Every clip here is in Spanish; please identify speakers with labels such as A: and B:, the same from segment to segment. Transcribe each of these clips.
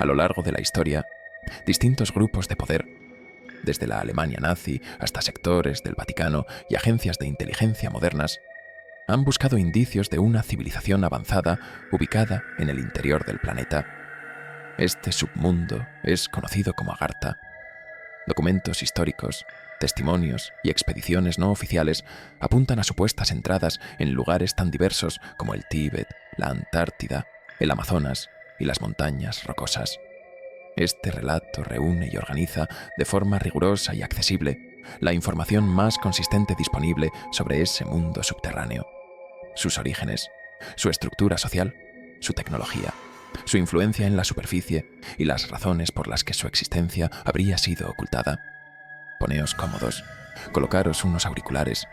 A: A lo largo de la historia, distintos grupos de poder, desde la Alemania nazi hasta sectores del Vaticano y agencias de inteligencia modernas, han buscado indicios de una civilización avanzada ubicada en el interior del planeta. Este submundo es conocido como Agartha. Documentos históricos, testimonios y expediciones no oficiales apuntan a supuestas entradas en lugares tan diversos como el Tíbet, la Antártida, el Amazonas y las montañas rocosas. Este relato reúne y organiza de forma rigurosa y accesible la información más consistente disponible sobre ese mundo subterráneo, sus orígenes, su estructura social, su tecnología, su influencia en la superficie y las razones por las que su existencia habría sido ocultada. Poneos cómodos, colocaros unos auriculares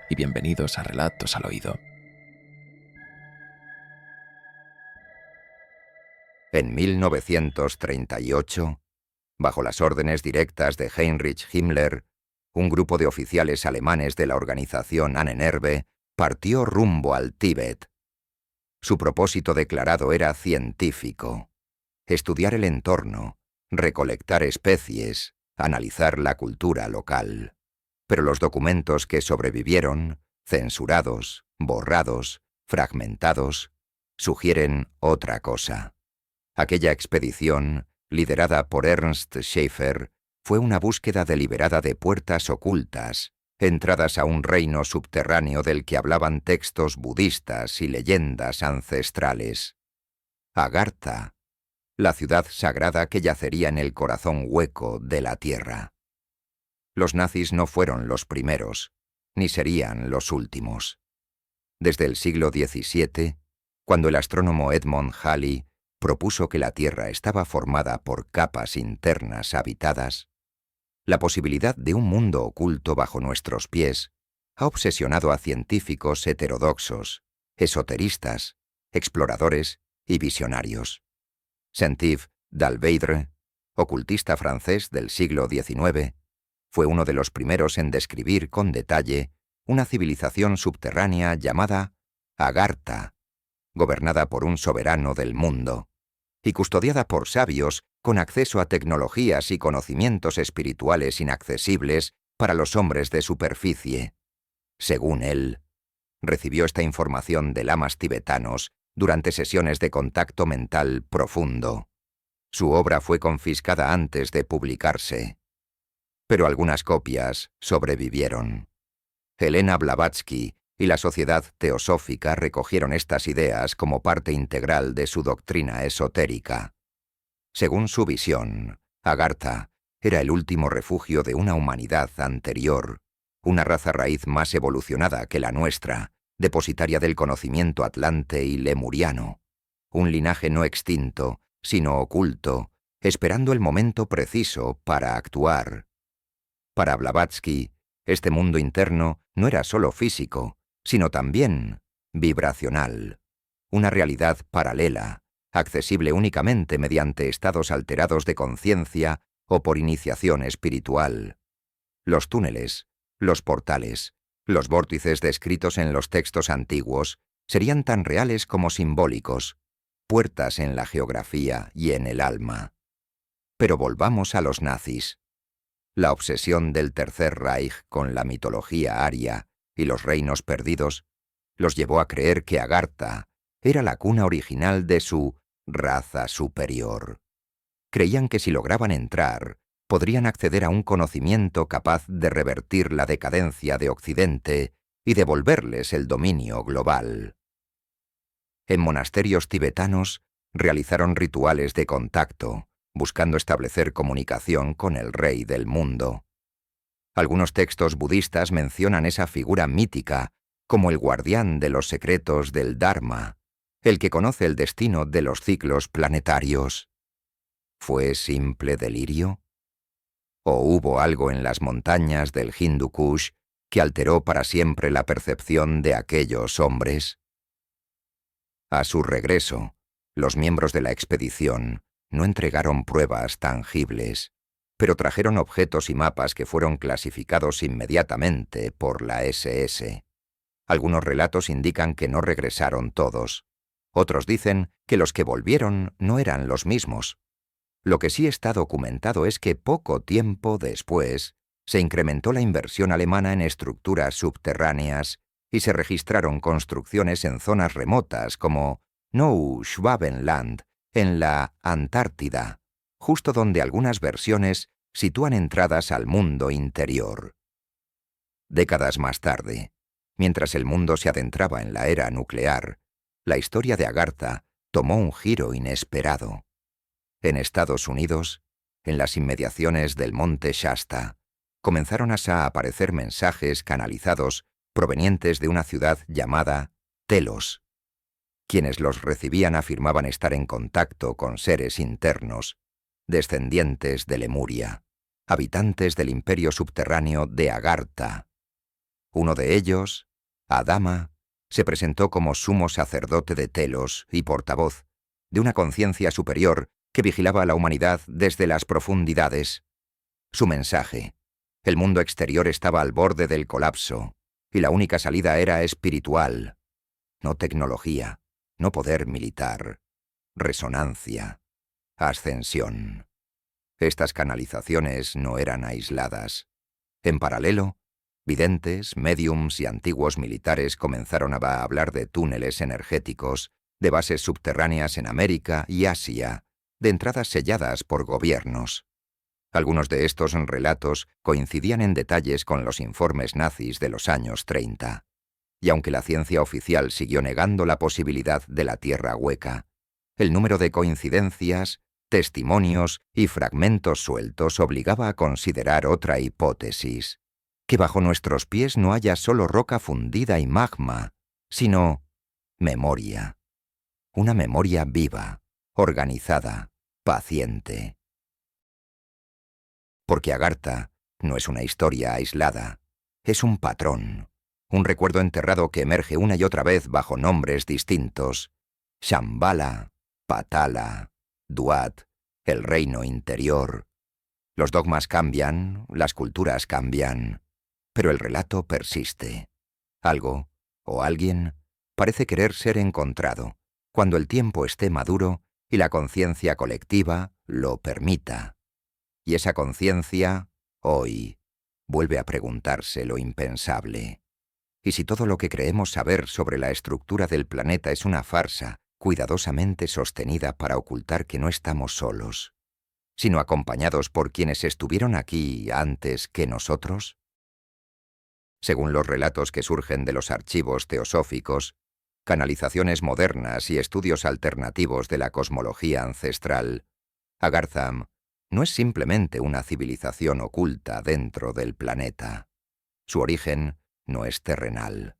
A: y bienvenidos a Relatos al Oído.
B: En 1938, bajo las órdenes directas de Heinrich Himmler, un grupo de oficiales alemanes de la organización Ahnenerbe partió rumbo al Tíbet. Su propósito declarado era científico: estudiar el entorno, recolectar especies, analizar la cultura local. Pero los documentos que sobrevivieron, censurados, borrados, fragmentados, sugieren otra cosa. Aquella expedición, liderada por Ernst Schaefer, fue una búsqueda deliberada de puertas ocultas, entradas a un reino subterráneo del que hablaban textos budistas y leyendas ancestrales. Agartha, la ciudad sagrada que yacería en el corazón hueco de la tierra. Los nazis no fueron los primeros, ni serían los últimos. Desde el siglo XVII, cuando el astrónomo Edmond Halley propuso que la Tierra estaba formada por capas internas habitadas, la posibilidad de un mundo oculto bajo nuestros pies ha obsesionado a científicos heterodoxos, esoteristas, exploradores y visionarios. Saint-Yves d'Alveidre, ocultista francés del siglo XIX, fue uno de los primeros en describir con detalle una civilización subterránea llamada Agartha, gobernada por un soberano del mundo, y custodiada por sabios con acceso a tecnologías y conocimientos espirituales inaccesibles para los hombres de superficie. Según él, recibió esta información de lamas tibetanos durante sesiones de contacto mental profundo. Su obra fue confiscada antes de publicarse, pero algunas copias sobrevivieron. Helena Blavatsky y la Sociedad Teosófica recogieron estas ideas como parte integral de su doctrina esotérica. Según su visión, Agartha era el último refugio de una humanidad anterior, una raza raíz más evolucionada que la nuestra, depositaria del conocimiento atlante y lemuriano, un linaje no extinto, sino oculto, esperando el momento preciso para actuar. Para Blavatsky, este mundo interno no era solo físico, sino también vibracional, una realidad paralela, accesible únicamente mediante estados alterados de conciencia o por iniciación espiritual. Los túneles, los portales, los vórtices descritos en los textos antiguos serían tan reales como simbólicos, puertas en la geografía y en el alma. Pero volvamos a los nazis. La obsesión del Tercer Reich con la mitología aria y los reinos perdidos los llevó a creer que Agartha era la cuna original de su raza superior. Creían que si lograban entrar, podrían acceder a un conocimiento capaz de revertir la decadencia de Occidente y devolverles el dominio global. En monasterios tibetanos realizaron rituales de contacto, buscando establecer comunicación con el rey del mundo. Algunos textos budistas mencionan esa figura mítica como el guardián de los secretos del Dharma, el que conoce el destino de los ciclos planetarios. ¿Fue simple delirio? ¿O hubo algo en las montañas del Hindu Kush que alteró para siempre la percepción de aquellos hombres? A su regreso, los miembros de la expedición no entregaron pruebas tangibles, pero trajeron objetos y mapas que fueron clasificados inmediatamente por la SS. Algunos relatos indican que no regresaron todos. Otros dicen que los que volvieron no eran los mismos. Lo que sí está documentado es que poco tiempo después se incrementó la inversión alemana en estructuras subterráneas y se registraron construcciones en zonas remotas como Neuschwabenland, en la Antártida, justo donde algunas versiones sitúan entradas al mundo interior. Décadas más tarde, mientras el mundo se adentraba en la era nuclear, la historia de Agartha tomó un giro inesperado. En Estados Unidos, en las inmediaciones del monte Shasta, comenzaron a aparecer mensajes canalizados provenientes de una ciudad llamada Telos. Quienes los recibían afirmaban estar en contacto con seres internos, descendientes de Lemuria, habitantes del imperio subterráneo de Agartha. Uno de ellos, Adama, se presentó como sumo sacerdote de Telos y portavoz de una conciencia superior que vigilaba a la humanidad desde las profundidades. Su mensaje: el mundo exterior estaba al borde del colapso, y la única salida era espiritual. No tecnología, no poder militar, resonancia, ascensión. Estas canalizaciones no eran aisladas. En paralelo, videntes, médiums y antiguos militares comenzaron a hablar de túneles energéticos, de bases subterráneas en América y Asia, de entradas selladas por gobiernos. Algunos de estos relatos coincidían en detalles con los informes nazis de los años 30. Y aunque la ciencia oficial siguió negando la posibilidad de la Tierra hueca, el número de coincidencias, testimonios y fragmentos sueltos obligaba a considerar otra hipótesis: que bajo nuestros pies no haya solo roca fundida y magma, sino memoria. Una memoria viva, organizada, paciente. Porque Agartha no es una historia aislada, es un patrón, un recuerdo enterrado que emerge una y otra vez bajo nombres distintos: Shambhala, Patala, Duat, el reino interior. Los dogmas cambian, las culturas cambian, pero el relato persiste. Algo, o alguien, parece querer ser encontrado, cuando el tiempo esté maduro y la conciencia colectiva lo permita. Y esa conciencia, hoy, vuelve a preguntarse lo impensable. ¿Y si todo lo que creemos saber sobre la estructura del planeta es una farsa cuidadosamente sostenida para ocultar que no estamos solos, sino acompañados por quienes estuvieron aquí antes que nosotros? Según los relatos que surgen de los archivos teosóficos, canalizaciones modernas y estudios alternativos de la cosmología ancestral, Agartha no es simplemente una civilización oculta dentro del planeta. Su origen no es terrenal.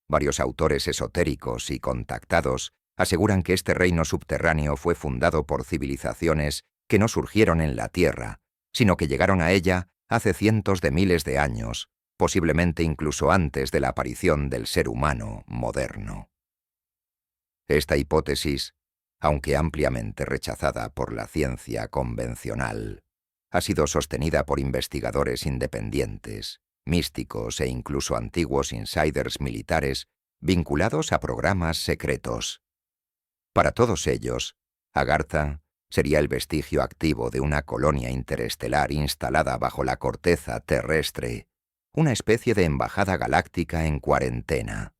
B: Varios autores esotéricos y contactados aseguran que este reino subterráneo fue fundado por civilizaciones que no surgieron en la Tierra, sino que llegaron a ella hace cientos de miles de años, posiblemente incluso antes de la aparición del ser humano moderno. Esta hipótesis, aunque ampliamente rechazada por la ciencia convencional, ha sido sostenida por investigadores independientes, místicos e incluso antiguos insiders militares vinculados a programas secretos. Para todos ellos, Agartha sería el vestigio activo de una colonia interestelar instalada bajo la corteza terrestre, una especie de embajada galáctica en cuarentena.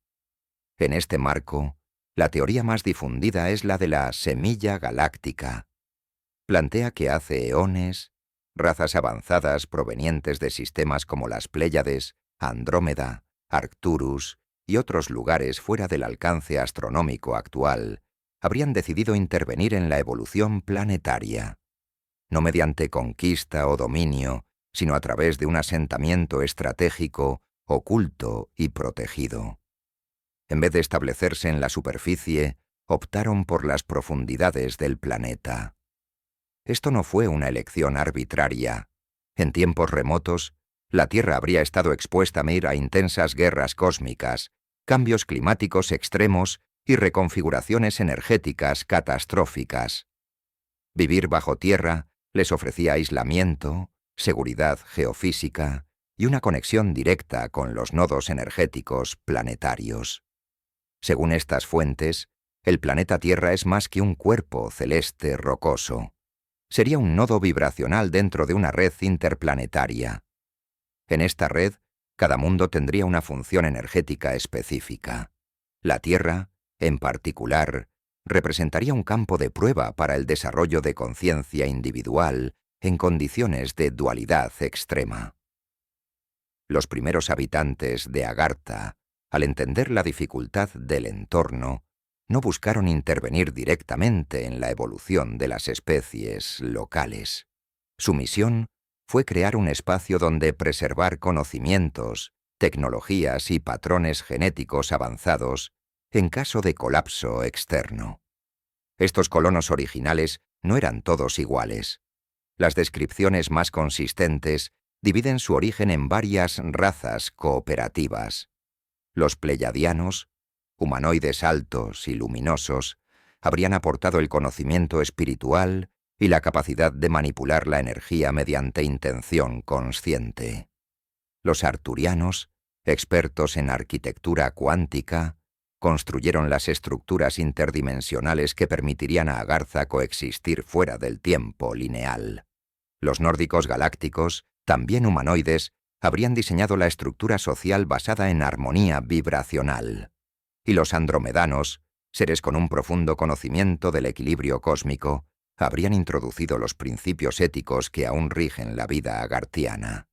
B: En este marco, la teoría más difundida es la de la semilla galáctica. Plantea que hace eones, razas avanzadas provenientes de sistemas como las Pléyades, Andrómeda, Arcturus y otros lugares fuera del alcance astronómico actual, habrían decidido intervenir en la evolución planetaria, no mediante conquista o dominio, sino a través de un asentamiento estratégico, oculto y protegido. En vez de establecerse en la superficie, optaron por las profundidades del planeta. Esto no fue una elección arbitraria. En tiempos remotos, la Tierra habría estado expuesta a intensas guerras cósmicas, cambios climáticos extremos y reconfiguraciones energéticas catastróficas. Vivir bajo tierra les ofrecía aislamiento, seguridad geofísica y una conexión directa con los nodos energéticos planetarios. Según estas fuentes, el planeta Tierra es más que un cuerpo celeste rocoso. sería un nodo vibracional dentro de una red interplanetaria. En esta red, cada mundo tendría una función energética específica. La Tierra, en particular, representaría un campo de prueba para el desarrollo de conciencia individual en condiciones de dualidad extrema. Los primeros habitantes de Agartha, al entender la dificultad del entorno, no buscaron intervenir directamente en la evolución de las especies locales. Su misión fue crear un espacio donde preservar conocimientos, tecnologías y patrones genéticos avanzados en caso de colapso externo. Estos colonos originales no eran todos iguales. Las descripciones más consistentes dividen su origen en varias razas cooperativas. Los pleyadianos, humanoides altos y luminosos, habrían aportado el conocimiento espiritual y la capacidad de manipular la energía mediante intención consciente. Los arturianos, expertos en arquitectura cuántica, construyeron las estructuras interdimensionales que permitirían a Agartha coexistir fuera del tiempo lineal. Los nórdicos galácticos, también humanoides, habrían diseñado la estructura social basada en armonía vibracional. Y los andromedanos, seres con un profundo conocimiento del equilibrio cósmico, habrían introducido los principios éticos que aún rigen la vida agarthiana.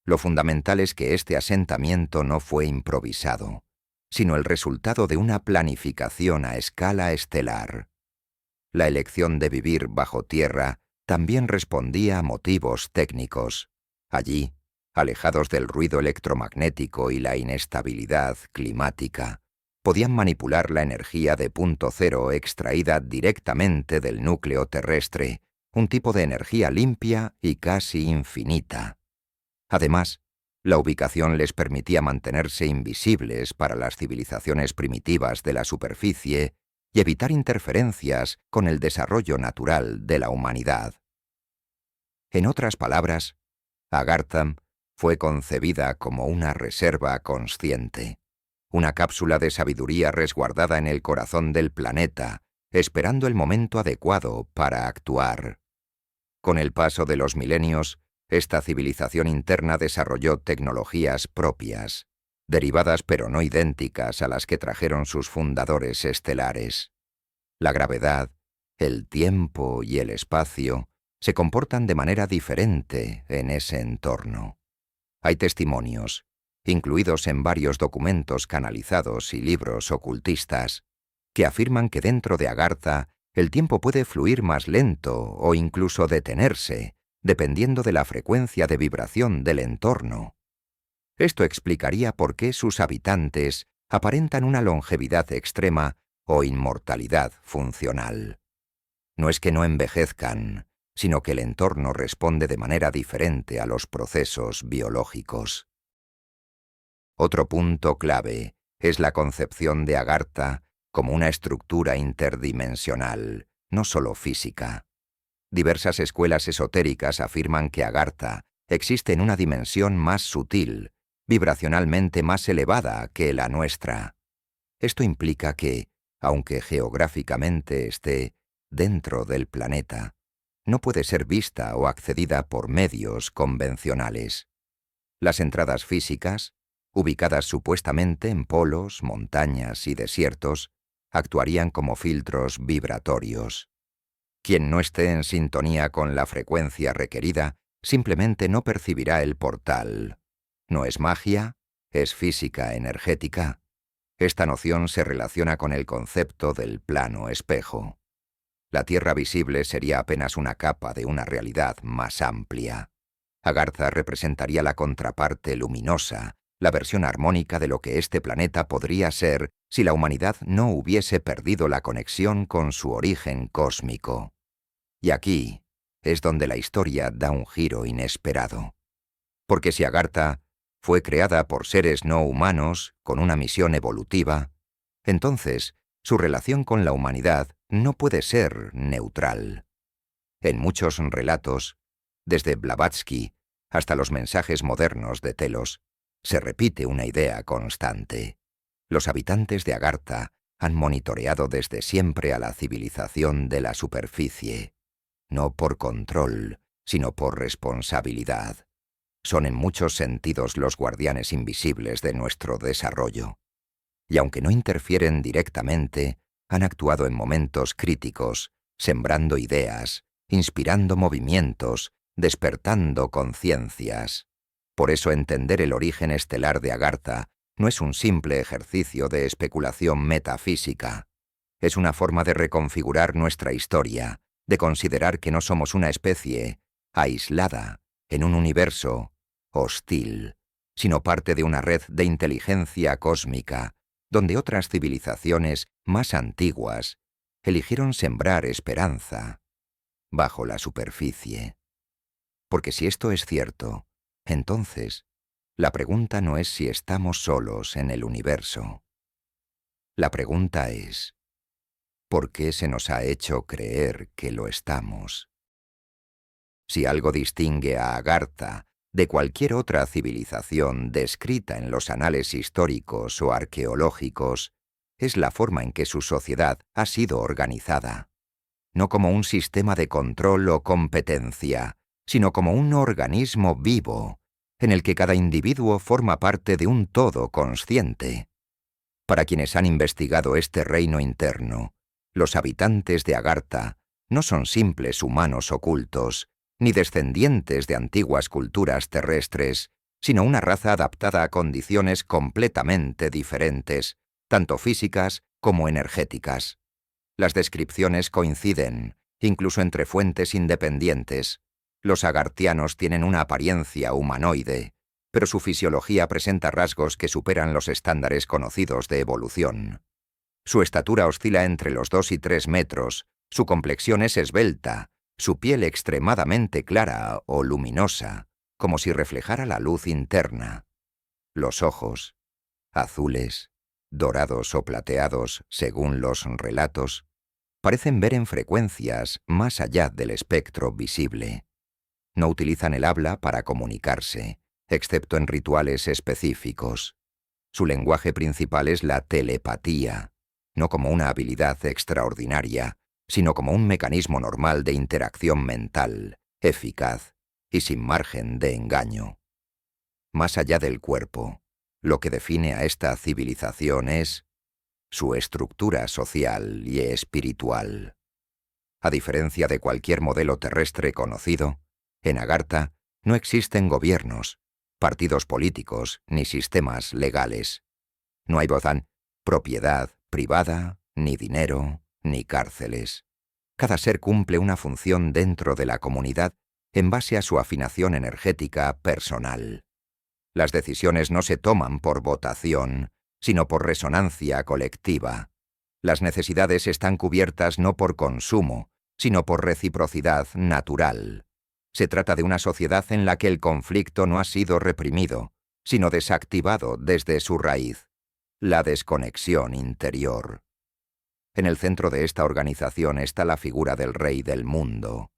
B: Lo fundamental es que este asentamiento no fue improvisado, sino el resultado de una planificación a escala estelar. La elección de vivir bajo tierra también respondía a motivos técnicos. Allí, alejados del ruido electromagnético y la inestabilidad climática, podían manipular la energía de punto cero extraída directamente del núcleo terrestre, un tipo de energía limpia y casi infinita. Además, la ubicación les permitía mantenerse invisibles para las civilizaciones primitivas de la superficie y evitar interferencias con el desarrollo natural de la humanidad. En otras palabras, Agartha fue concebida como una reserva consciente, una cápsula de sabiduría resguardada en el corazón del planeta, esperando el momento adecuado para actuar. Con el paso de los milenios, esta civilización interna desarrolló tecnologías propias, derivadas pero no idénticas a las que trajeron sus fundadores estelares. La gravedad, el tiempo y el espacio se comportan de manera diferente en ese entorno. Hay testimonios, incluidos en varios documentos canalizados y libros ocultistas, que afirman que dentro de Agartha el tiempo puede fluir más lento o incluso detenerse, dependiendo de la frecuencia de vibración del entorno. Esto explicaría por qué sus habitantes aparentan una longevidad extrema o inmortalidad funcional. No es que no envejezcan, sino que el entorno responde de manera diferente a los procesos biológicos. Otro punto clave es la concepción de Agartha como una estructura interdimensional, no solo física. Diversas escuelas esotéricas afirman que Agartha existe en una dimensión más sutil, vibracionalmente más elevada que la nuestra. Esto implica que, aunque geográficamente esté dentro del planeta, no puede ser vista o accedida por medios convencionales. Las entradas físicas, ubicadas supuestamente en polos, montañas y desiertos, actuarían como filtros vibratorios. Quien no esté en sintonía con la frecuencia requerida simplemente no percibirá el portal. No es magia, es física energética. Esta noción se relaciona con el concepto del plano espejo. La Tierra visible sería apenas una capa de una realidad más amplia. Agartha representaría la contraparte luminosa, la versión armónica de lo que este planeta podría ser si la humanidad no hubiese perdido la conexión con su origen cósmico. Y aquí es donde la historia da un giro inesperado. Porque si Agartha fue creada por seres no humanos con una misión evolutiva, entonces su relación con la humanidad no puede ser neutral. En muchos relatos, desde Blavatsky hasta los mensajes modernos de Telos, se repite una idea constante. Los habitantes de Agartha han monitoreado desde siempre a la civilización de la superficie. no por control, sino por responsabilidad. Son en muchos sentidos los guardianes invisibles de nuestro desarrollo. Y aunque no interfieren directamente, han actuado en momentos críticos, sembrando ideas, inspirando movimientos, despertando conciencias. Por eso entender el origen estelar de Agartha no es un simple ejercicio de especulación metafísica. Es una forma de reconfigurar nuestra historia, de considerar que no somos una especie aislada en un universo hostil, sino parte de una red de inteligencia cósmica, donde otras civilizaciones más antiguas eligieron sembrar esperanza bajo la superficie. Porque si esto es cierto, entonces la pregunta no es si estamos solos en el universo. La pregunta es, ¿por qué se nos ha hecho creer que lo estamos? Si algo distingue a Agartha de cualquier otra civilización descrita en los anales históricos o arqueológicos, es la forma en que su sociedad ha sido organizada, no como un sistema de control o competencia, sino como un organismo vivo, en el que cada individuo forma parte de un todo consciente. Para quienes han investigado este reino interno, los habitantes de Agartha no son simples humanos ocultos, ni descendientes de antiguas culturas terrestres, sino una raza adaptada a condiciones completamente diferentes, tanto físicas como energéticas. Las descripciones coinciden, incluso entre fuentes independientes. Los agartianos tienen una apariencia humanoide, pero su fisiología presenta rasgos que superan los estándares conocidos de evolución. Su estatura oscila entre los 2 y 3 metros, su complexión es esbelta, su piel extremadamente clara o luminosa, como si reflejara la luz interna. Los ojos, azules, dorados o plateados según los relatos, parecen ver en frecuencias más allá del espectro visible. No utilizan el habla para comunicarse, excepto en rituales específicos. Su lenguaje principal es la telepatía, no como una habilidad extraordinaria, sino como un mecanismo normal de interacción mental, eficaz y sin margen de engaño. Más allá del cuerpo, lo que define a esta civilización es su estructura social y espiritual. A diferencia de cualquier modelo terrestre conocido, en Agartha no existen gobiernos, partidos políticos ni sistemas legales. No hay propiedad privada, ni dinero, ni cárceles. Cada ser cumple una función dentro de la comunidad en base a su afinación energética personal. Las decisiones no se toman por votación, sino por resonancia colectiva. Las necesidades están cubiertas no por consumo, sino por reciprocidad natural. Se trata de una sociedad en la que el conflicto no ha sido reprimido, sino desactivado desde su raíz, la desconexión interior. En el centro de esta organización está la figura del rey del mundo.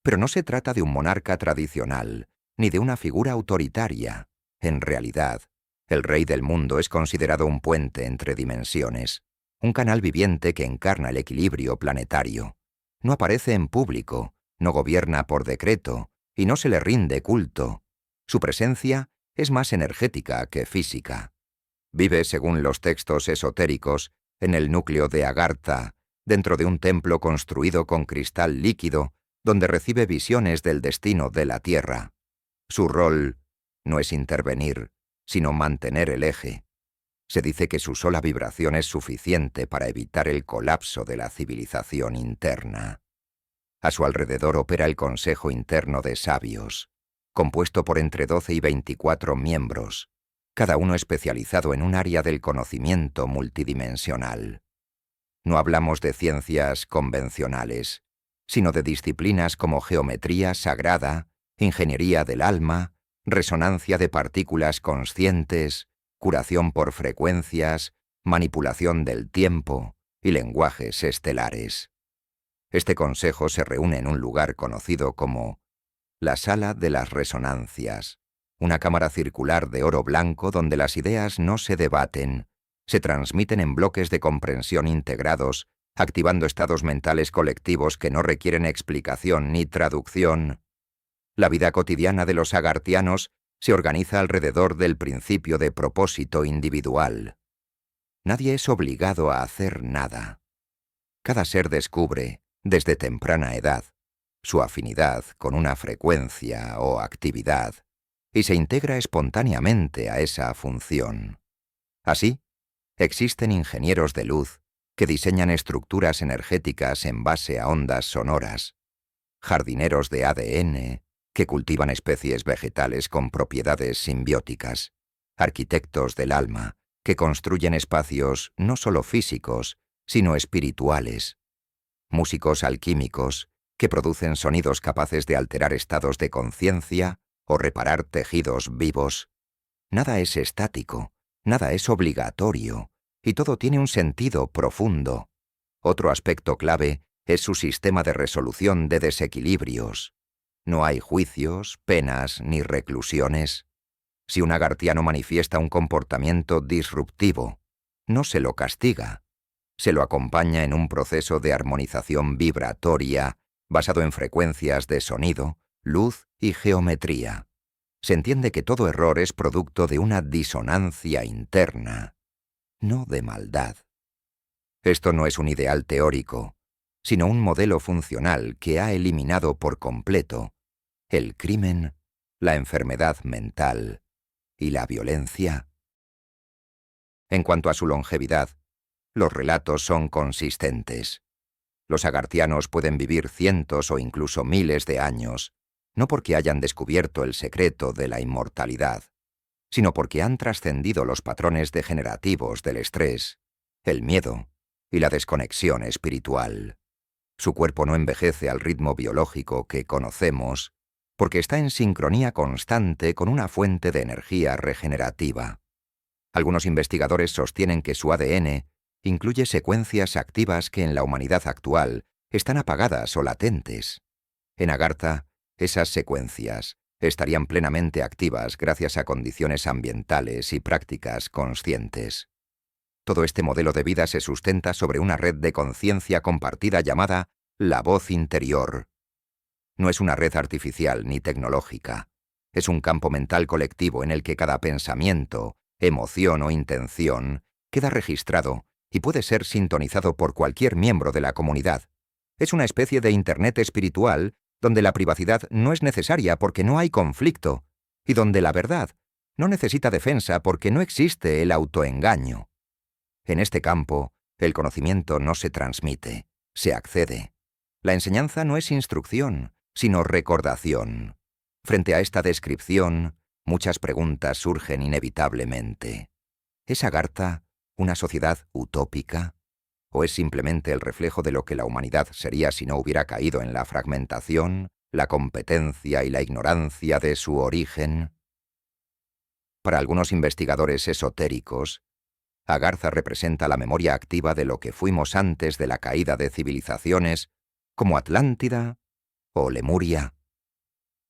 B: Pero no se trata de un monarca tradicional, ni de una figura autoritaria. En realidad, el rey del mundo es considerado un puente entre dimensiones, un canal viviente que encarna el equilibrio planetario. No aparece en público, no gobierna por decreto, y no se le rinde culto. Su presencia es más energética que física. Vive, según los textos esotéricos, en el núcleo de Agartha, dentro de un templo construido con cristal líquido, donde recibe visiones del destino de la Tierra. Su rol no es intervenir, sino mantener el eje. Se dice que su sola vibración es suficiente para evitar el colapso de la civilización interna. A su alrededor opera el Consejo Interno de Sabios, compuesto por entre 12 y 24 miembros, cada uno especializado en un área del conocimiento multidimensional. No hablamos de ciencias convencionales, sino de disciplinas como geometría sagrada, ingeniería del alma, resonancia de partículas conscientes, curación por frecuencias, manipulación del tiempo y lenguajes estelares. Este consejo se reúne en un lugar conocido como la Sala de las Resonancias, una cámara circular de oro blanco donde las ideas no se debaten, se transmiten en bloques de comprensión integrados activando estados mentales colectivos que no requieren explicación ni traducción. La vida cotidiana de los agartianos se organiza alrededor del principio de propósito individual. Nadie es obligado a hacer nada. Cada ser descubre, desde temprana edad, su afinidad con una frecuencia o actividad y se integra espontáneamente a esa función. Así, existen ingenieros de luz que diseñan estructuras energéticas en base a ondas sonoras, jardineros de ADN que cultivan especies vegetales con propiedades simbióticas, arquitectos del alma que construyen espacios no solo físicos, sino espirituales, músicos alquímicos que producen sonidos capaces de alterar estados de conciencia o reparar tejidos vivos. Nada es estático, nada es obligatorio, y todo tiene un sentido profundo. Otro aspecto clave es su sistema de resolución de desequilibrios. No hay juicios, penas ni reclusiones. Si un agartiano manifiesta un comportamiento disruptivo, no se lo castiga. Se lo acompaña en un proceso de armonización vibratoria basado en frecuencias de sonido, luz y geometría. Se entiende que todo error es producto de una disonancia interna, no de maldad. Esto no es un ideal teórico, sino un modelo funcional que ha eliminado por completo el crimen, la enfermedad mental y la violencia. En cuanto a su longevidad, los relatos son consistentes. Los agartianos pueden vivir cientos o incluso miles de años, no porque hayan descubierto el secreto de la inmortalidad, sino porque han trascendido los patrones degenerativos del estrés, el miedo y la desconexión espiritual. Su cuerpo no envejece al ritmo biológico que conocemos, porque está en sincronía constante con una fuente de energía regenerativa. Algunos investigadores sostienen que su ADN incluye secuencias activas que en la humanidad actual están apagadas o latentes. En Agartha, esas secuencias estarían plenamente activas gracias a condiciones ambientales y prácticas conscientes. Todo este modelo de vida se sustenta sobre una red de conciencia compartida llamada la voz interior. No es una red artificial ni tecnológica. Es un campo mental colectivo en el que cada pensamiento, emoción o intención queda registrado y puede ser sintonizado por cualquier miembro de la comunidad. Es una especie de Internet espiritual donde la privacidad no es necesaria porque no hay conflicto, y donde la verdad no necesita defensa porque no existe el autoengaño. En este campo, el conocimiento no se transmite, se accede. La enseñanza no es instrucción, sino recordación. Frente a esta descripción, muchas preguntas surgen inevitablemente. ¿Es Agartha una sociedad utópica? ¿O es simplemente el reflejo de lo que la humanidad sería si no hubiera caído en la fragmentación, la competencia y la ignorancia de su origen? Para algunos investigadores esotéricos, Agartha representa la memoria activa de lo que fuimos antes de la caída de civilizaciones como Atlántida o Lemuria.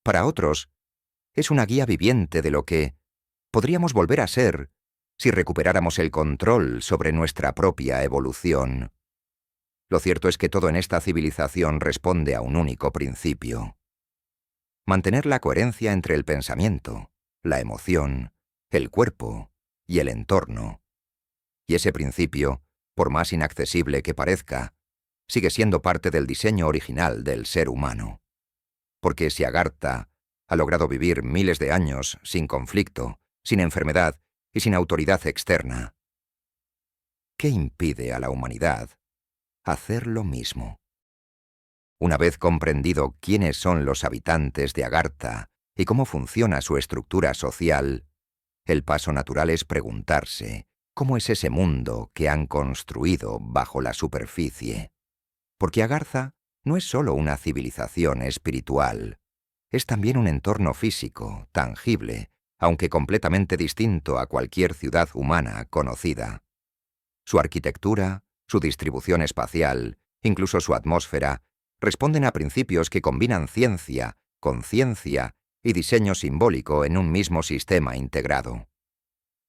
B: Para otros, es una guía viviente de lo que podríamos volver a ser si recuperáramos el control sobre nuestra propia evolución. Lo cierto es que todo en esta civilización responde a un único principio: mantener la coherencia entre el pensamiento, la emoción, el cuerpo y el entorno. Y ese principio, por más inaccesible que parezca, sigue siendo parte del diseño original del ser humano. Porque si Agartha ha logrado vivir miles de años sin conflicto, sin enfermedad y sin autoridad externa, ¿qué impide a la humanidad hacer lo mismo? Una vez comprendido quiénes son los habitantes de Agartha y cómo funciona su estructura social, el paso natural es preguntarse cómo es ese mundo que han construido bajo la superficie. Porque Agartha no es solo una civilización espiritual, es también un entorno físico, tangible, aunque completamente distinto a cualquier ciudad humana conocida. Su arquitectura, su distribución espacial, incluso su atmósfera, responden a principios que combinan ciencia, conciencia y diseño simbólico en un mismo sistema integrado.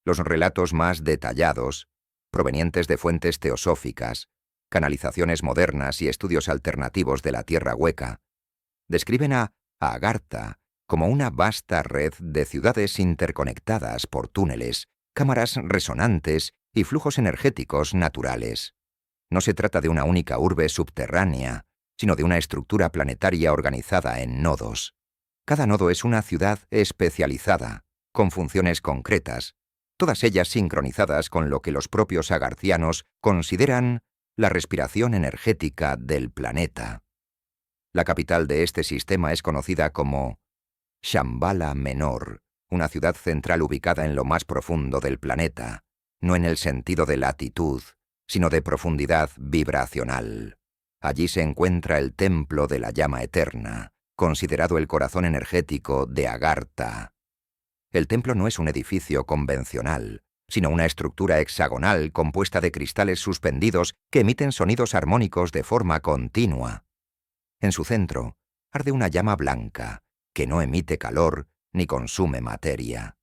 B: Los relatos más detallados, provenientes de fuentes teosóficas, canalizaciones modernas y estudios alternativos de la Tierra hueca, describen a Agartha como una vasta red de ciudades interconectadas por túneles, cámaras resonantes y flujos energéticos naturales. No se trata de una única urbe subterránea, sino de una estructura planetaria organizada en nodos. Cada nodo es una ciudad especializada, con funciones concretas, todas ellas sincronizadas con lo que los propios agarthianos consideran la respiración energética del planeta. La capital de este sistema es conocida como Shambhala Menor, una ciudad central ubicada en lo más profundo del planeta, no en el sentido de latitud, sino de profundidad vibracional. Allí se encuentra el templo de la llama eterna, considerado el corazón energético de Agartha. El templo no es un edificio convencional, sino una estructura hexagonal compuesta de cristales suspendidos que emiten sonidos armónicos de forma continua. En su centro arde una llama blanca, que no emite calor ni consume materia.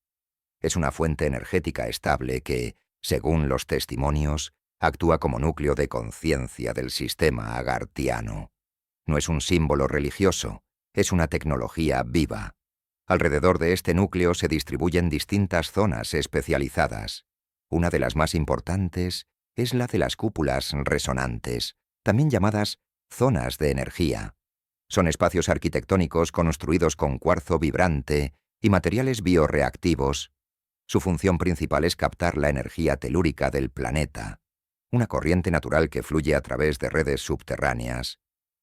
B: Es una fuente energética estable que, según los testimonios, actúa como núcleo de conciencia del sistema agarthiano. No es un símbolo religioso, es una tecnología viva. Alrededor de este núcleo se distribuyen distintas zonas especializadas. Una de las más importantes es la de las cúpulas resonantes, también llamadas zonas de energía. Son espacios arquitectónicos construidos con cuarzo vibrante y materiales bioreactivos. Su función principal es captar la energía telúrica del planeta, una corriente natural que fluye a través de redes subterráneas,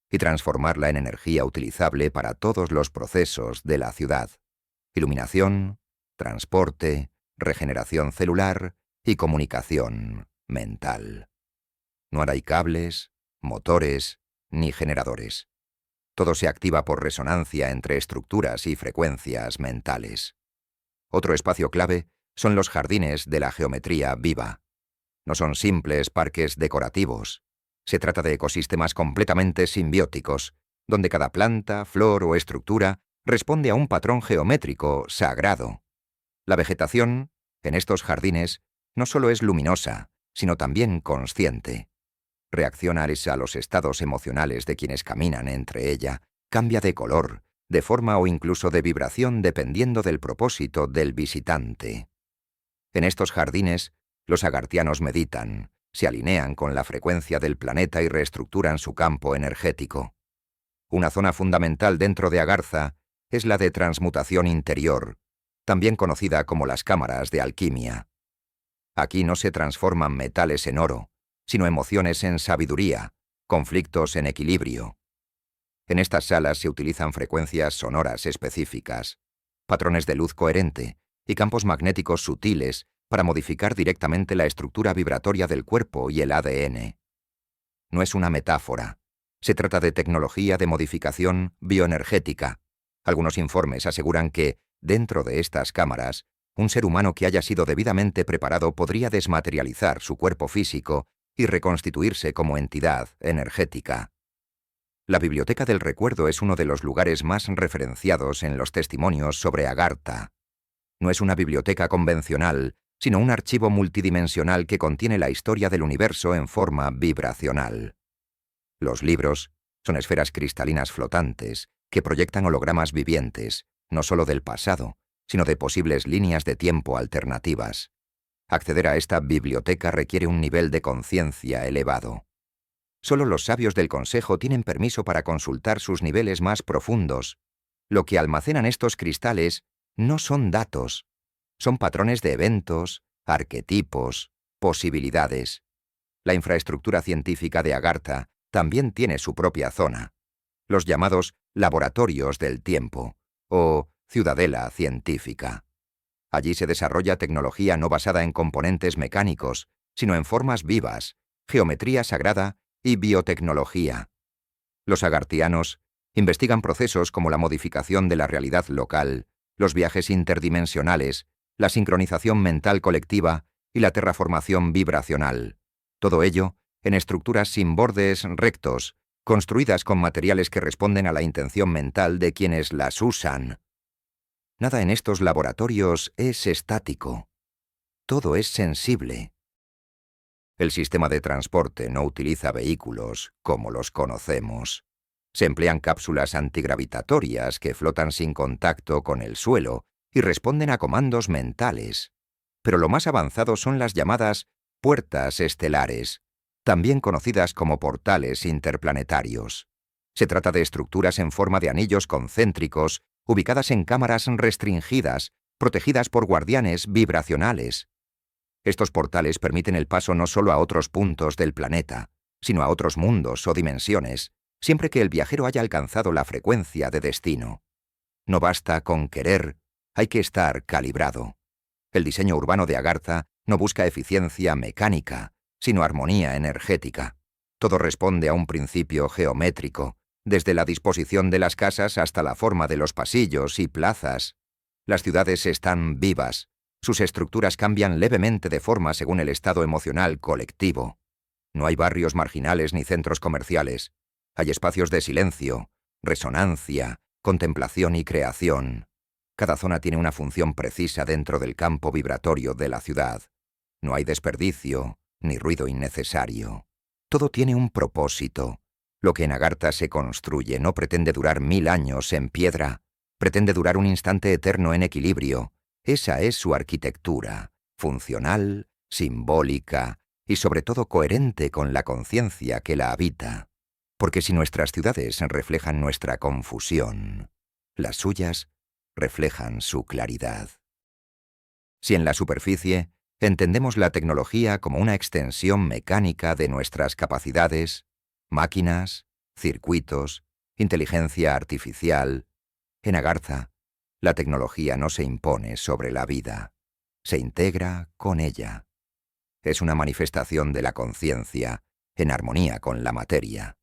B: y transformarla en energía utilizable para todos los procesos de la ciudad: iluminación, transporte, regeneración celular y comunicación mental. No hay cables, motores ni generadores. Todo se activa por resonancia entre estructuras y frecuencias mentales. Otro espacio clave son los jardines de la geometría viva. No son simples parques decorativos. Se trata de ecosistemas completamente simbióticos, donde cada planta, flor o estructura responde a un patrón geométrico sagrado. La vegetación, en estos jardines, no solo es luminosa, sino también consciente. Reacciona a los estados emocionales de quienes caminan entre ella, cambia de color, de forma o incluso de vibración dependiendo del propósito del visitante. En estos jardines, los agarthianos meditan, se alinean con la frecuencia del planeta y reestructuran su campo energético. Una zona fundamental dentro de Agartha es la de transmutación interior, también conocida como las cámaras de alquimia. Aquí no se transforman metales en oro, sino emociones en sabiduría, conflictos en equilibrio. En estas salas se utilizan frecuencias sonoras específicas, patrones de luz coherente y campos magnéticos sutiles para modificar directamente la estructura vibratoria del cuerpo y el ADN. No es una metáfora. Se trata de tecnología de modificación bioenergética. Algunos informes aseguran que, dentro de estas cámaras, un ser humano que haya sido debidamente preparado podría desmaterializar su cuerpo físico y reconstituirse como entidad energética. La Biblioteca del Recuerdo es uno de los lugares más referenciados en los testimonios sobre Agartha. No es una biblioteca convencional, sino un archivo multidimensional que contiene la historia del universo en forma vibracional. Los libros son esferas cristalinas flotantes que proyectan hologramas vivientes, no solo del pasado, sino de posibles líneas de tiempo alternativas. Acceder a esta biblioteca requiere un nivel de conciencia elevado. Solo los sabios del Consejo tienen permiso para consultar sus niveles más profundos. Lo que almacenan estos cristales no son datos, son patrones de eventos, arquetipos, posibilidades. La infraestructura científica de Agartha también tiene su propia zona, los llamados laboratorios del tiempo, o ciudadela científica. Allí se desarrolla tecnología no basada en componentes mecánicos, sino en formas vivas, geometría sagrada y biotecnología. Los agarthianos investigan procesos como la modificación de la realidad local, los viajes interdimensionales, la sincronización mental colectiva y la terraformación vibracional. Todo ello en estructuras sin bordes rectos, construidas con materiales que responden a la intención mental de quienes las usan. Nada en estos laboratorios es estático. Todo es sensible. El sistema de transporte no utiliza vehículos como los conocemos. Se emplean cápsulas antigravitatorias que flotan sin contacto con el suelo y responden a comandos mentales. Pero lo más avanzado son las llamadas puertas estelares, también conocidas como portales interplanetarios. Se trata de estructuras en forma de anillos concéntricos, ubicadas en cámaras restringidas, protegidas por guardianes vibracionales. Estos portales permiten el paso no solo a otros puntos del planeta, sino a otros mundos o dimensiones, siempre que el viajero haya alcanzado la frecuencia de destino. No basta con querer, hay que estar calibrado. El diseño urbano de Agartha no busca eficiencia mecánica, sino armonía energética. Todo responde a un principio geométrico, desde la disposición de las casas hasta la forma de los pasillos y plazas. Las ciudades están vivas. Sus estructuras cambian levemente de forma según el estado emocional colectivo. No hay barrios marginales ni centros comerciales. Hay espacios de silencio, resonancia, contemplación y creación. Cada zona tiene una función precisa dentro del campo vibratorio de la ciudad. No hay desperdicio ni ruido innecesario. Todo tiene un propósito. Lo que en Agartha se construye no pretende durar 1000 años en piedra, pretende durar un instante eterno en equilibrio. Esa es su arquitectura, funcional, simbólica y sobre todo coherente con la conciencia que la habita. Porque si nuestras ciudades reflejan nuestra confusión, las suyas reflejan su claridad. Si en la superficie entendemos la tecnología como una extensión mecánica de nuestras capacidades, máquinas, circuitos, inteligencia artificial, en Agartha, la tecnología no se impone sobre la vida, se integra con ella. Es una manifestación de la conciencia, en armonía con la materia.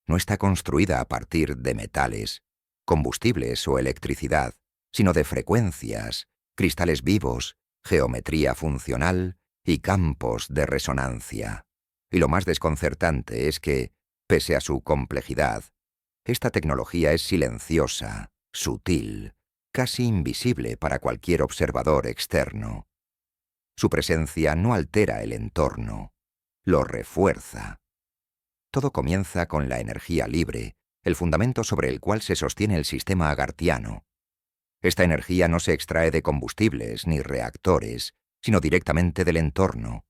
B: No está construida a partir de metales, combustibles o electricidad, sino de frecuencias, cristales vivos, geometría funcional y campos de resonancia. Y lo más desconcertante es que, pese a su complejidad, esta tecnología es silenciosa, sutil, casi invisible para cualquier observador externo. Su presencia no altera el entorno, lo refuerza. Todo comienza con la energía libre, el fundamento sobre el cual se sostiene el sistema agarthiano. Esta energía no se extrae de combustibles ni reactores, sino directamente del entorno,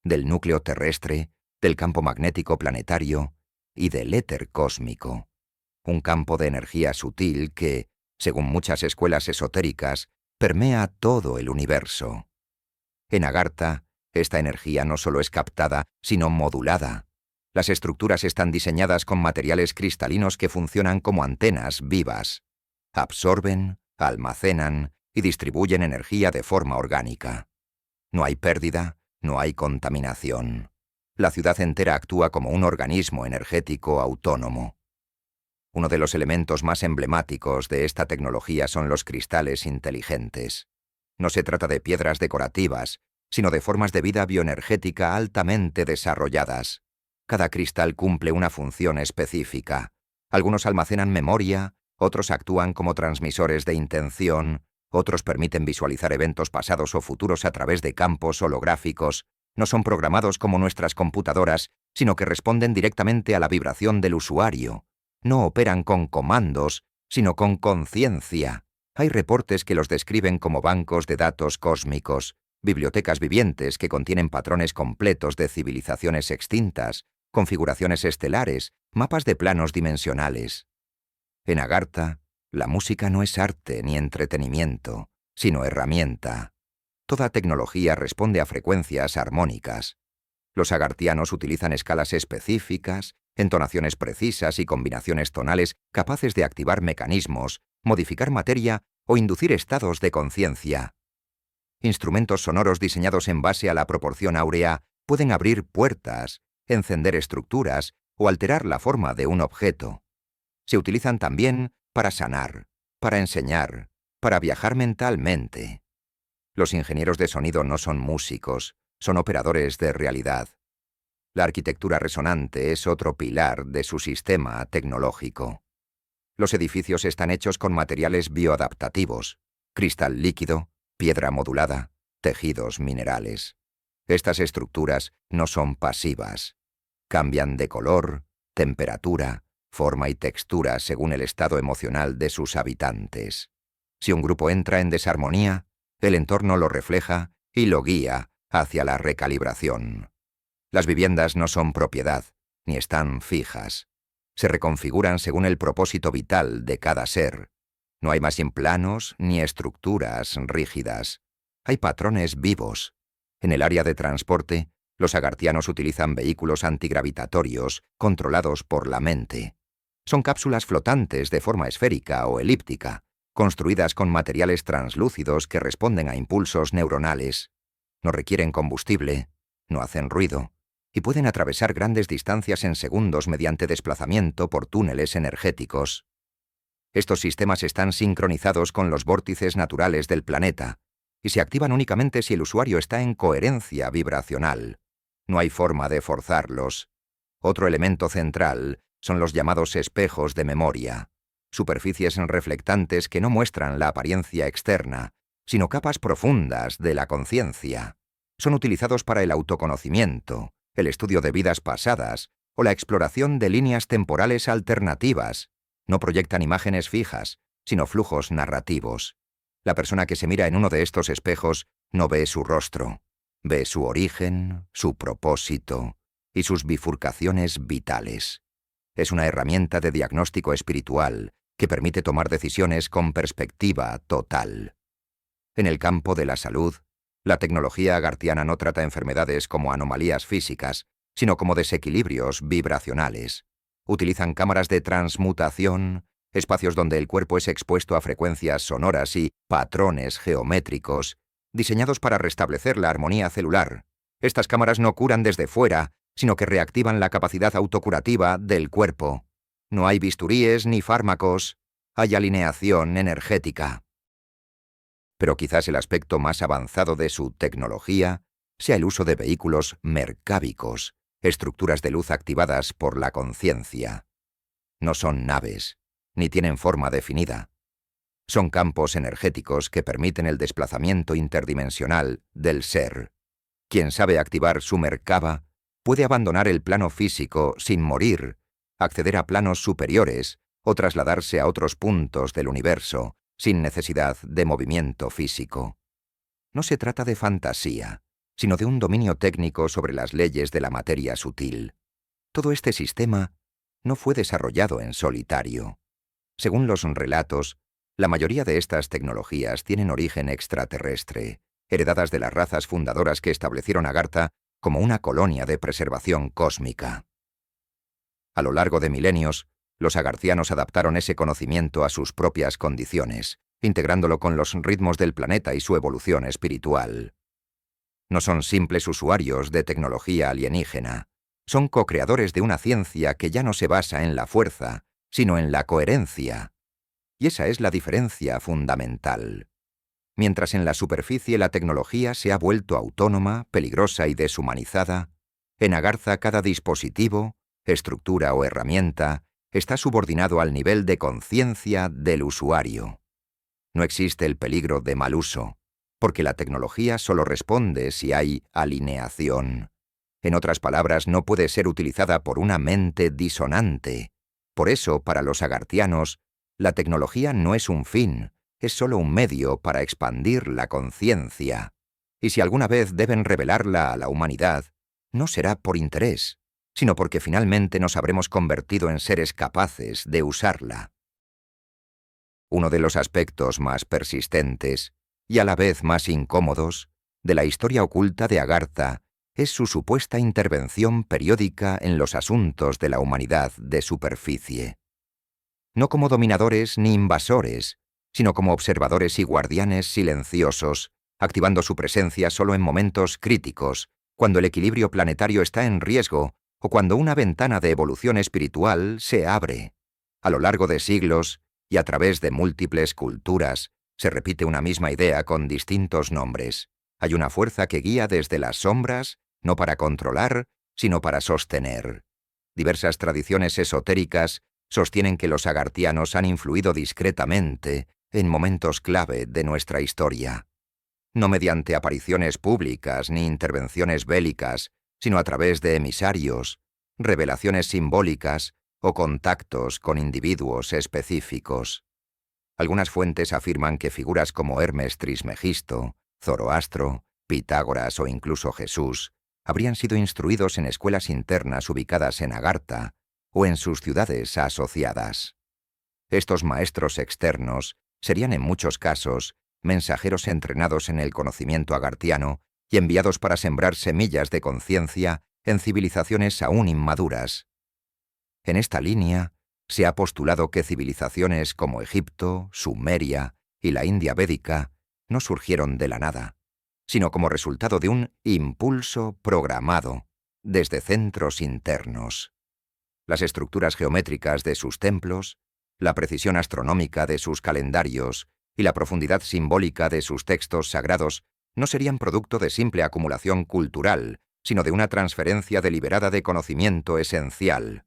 B: del núcleo terrestre, del campo magnético planetario y del éter cósmico. Un campo de energía sutil que, según muchas escuelas esotéricas, permea todo el universo. En Agartha, esta energía no solo es captada, sino modulada. Las estructuras están diseñadas con materiales cristalinos que funcionan como antenas vivas. Absorben, almacenan y distribuyen energía de forma orgánica. No hay pérdida, no hay contaminación. La ciudad entera actúa como un organismo energético autónomo. Uno de los elementos más emblemáticos de esta tecnología son los cristales inteligentes. No se trata de piedras decorativas, sino de formas de vida bioenergética altamente desarrolladas. Cada cristal cumple una función específica. Algunos almacenan memoria, otros actúan como transmisores de intención, otros permiten visualizar eventos pasados o futuros a través de campos holográficos. No son programados como nuestras computadoras, sino que responden directamente a la vibración del usuario. No operan con comandos, sino con conciencia. Hay reportes que los describen como bancos de datos cósmicos, bibliotecas vivientes que contienen patrones completos de civilizaciones extintas, configuraciones estelares, mapas de planos dimensionales. En Agartha, la música no es arte ni entretenimiento, sino herramienta. Toda tecnología responde a frecuencias armónicas. Los agarthianos utilizan escalas específicas, entonaciones precisas y combinaciones tonales capaces de activar mecanismos, modificar materia o inducir estados de conciencia. Instrumentos sonoros diseñados en base a la proporción áurea pueden abrir puertas, encender estructuras o alterar la forma de un objeto. Se utilizan también para sanar, para enseñar, para viajar mentalmente. Los ingenieros de sonido no son músicos, son operadores de realidad. La arquitectura resonante es otro pilar de su sistema tecnológico. Los edificios están hechos con materiales bioadaptativos, cristal líquido, piedra modulada, tejidos minerales. Estas estructuras no son pasivas. Cambian de color, temperatura, forma y textura según el estado emocional de sus habitantes. Si un grupo entra en desarmonía, el entorno lo refleja y lo guía hacia la recalibración. Las viviendas no son propiedad, ni están fijas. Se reconfiguran según el propósito vital de cada ser. No hay más planos ni estructuras rígidas. Hay patrones vivos. En el área de transporte, los agartianos utilizan vehículos antigravitatorios controlados por la mente. Son cápsulas flotantes de forma esférica o elíptica, construidas con materiales translúcidos que responden a impulsos neuronales. No requieren combustible, no hacen ruido, y pueden atravesar grandes distancias en segundos mediante desplazamiento por túneles energéticos. Estos sistemas están sincronizados con los vórtices naturales del planeta y se activan únicamente si el usuario está en coherencia vibracional. No hay forma de forzarlos. Otro elemento central son los llamados espejos de memoria, superficies reflectantes que no muestran la apariencia externa, sino capas profundas de la conciencia. Son utilizados para el autoconocimiento, el estudio de vidas pasadas o la exploración de líneas temporales alternativas. No proyectan imágenes fijas, sino flujos narrativos. La persona que se mira en uno de estos espejos no ve su rostro, ve su origen, su propósito y sus bifurcaciones vitales. Es una herramienta de diagnóstico espiritual que permite tomar decisiones con perspectiva total. En el campo de la salud, la tecnología agartiana no trata enfermedades como anomalías físicas, sino como desequilibrios vibracionales. Utilizan cámaras de transmutación, espacios donde el cuerpo es expuesto a frecuencias sonoras y patrones geométricos, diseñados para restablecer la armonía celular. Estas cámaras no curan desde fuera, sino que reactivan la capacidad autocurativa del cuerpo. No hay bisturíes ni fármacos, hay alineación energética. Pero quizás el aspecto más avanzado de su tecnología sea el uso de vehículos mercábicos, estructuras de luz activadas por la conciencia. No son naves, ni tienen forma definida. Son campos energéticos que permiten el desplazamiento interdimensional del ser. Quien sabe activar su Merkaba puede abandonar el plano físico sin morir, acceder a planos superiores o trasladarse a otros puntos del universo sin necesidad de movimiento físico. No se trata de fantasía, sino de un dominio técnico sobre las leyes de la materia sutil. Todo este sistema no fue desarrollado en solitario. Según los relatos, la mayoría de estas tecnologías tienen origen extraterrestre, heredadas de las razas fundadoras que establecieron Agartha como una colonia de preservación cósmica. A lo largo de milenios, los agarthianos adaptaron ese conocimiento a sus propias condiciones, integrándolo con los ritmos del planeta y su evolución espiritual. No son simples usuarios de tecnología alienígena, son co-creadores de una ciencia que ya no se basa en la fuerza, sino en la coherencia. Y esa es la diferencia fundamental. Mientras en la superficie la tecnología se ha vuelto autónoma, peligrosa y deshumanizada, en Agartha cada dispositivo, estructura o herramienta está subordinado al nivel de conciencia del usuario. No existe el peligro de mal uso, porque la tecnología solo responde si hay alineación. En otras palabras, no puede ser utilizada por una mente disonante. Por eso, para los agarthianos, la tecnología no es un fin, es solo un medio para expandir la conciencia. Y si alguna vez deben revelarla a la humanidad, no será por interés, sino porque finalmente nos habremos convertido en seres capaces de usarla. Uno de los aspectos más persistentes, y a la vez más incómodos, de la historia oculta de Agartha es su supuesta intervención periódica en los asuntos de la humanidad de superficie. No como dominadores ni invasores, sino como observadores y guardianes silenciosos, activando su presencia solo en momentos críticos, cuando el equilibrio planetario está en riesgo o cuando una ventana de evolución espiritual se abre. A lo largo de siglos, y a través de múltiples culturas, se repite una misma idea con distintos nombres. Hay una fuerza que guía desde las sombras, no para controlar, sino para sostener. Diversas tradiciones esotéricas sostienen que los agarthianos han influido discretamente en momentos clave de nuestra historia. no mediante apariciones públicas ni intervenciones bélicas, sino a través de emisarios, revelaciones simbólicas o contactos con individuos específicos. Algunas fuentes afirman que figuras como Hermes Trismegisto, Zoroastro, Pitágoras o incluso Jesús habrían sido instruidos en escuelas internas ubicadas en Agartha o en sus ciudades asociadas. Estos maestros externos serían en muchos casos mensajeros entrenados en el conocimiento agartiano y enviados para sembrar semillas de conciencia en civilizaciones aún inmaduras. En esta línea, se ha postulado que civilizaciones como Egipto, Sumeria y la India védica no surgieron de la nada, sino como resultado de un impulso programado desde centros internos. Las estructuras geométricas de sus templos, la precisión astronómica de sus calendarios y la profundidad simbólica de sus textos sagrados no serían producto de simple acumulación cultural, sino de una transferencia deliberada de conocimiento esencial.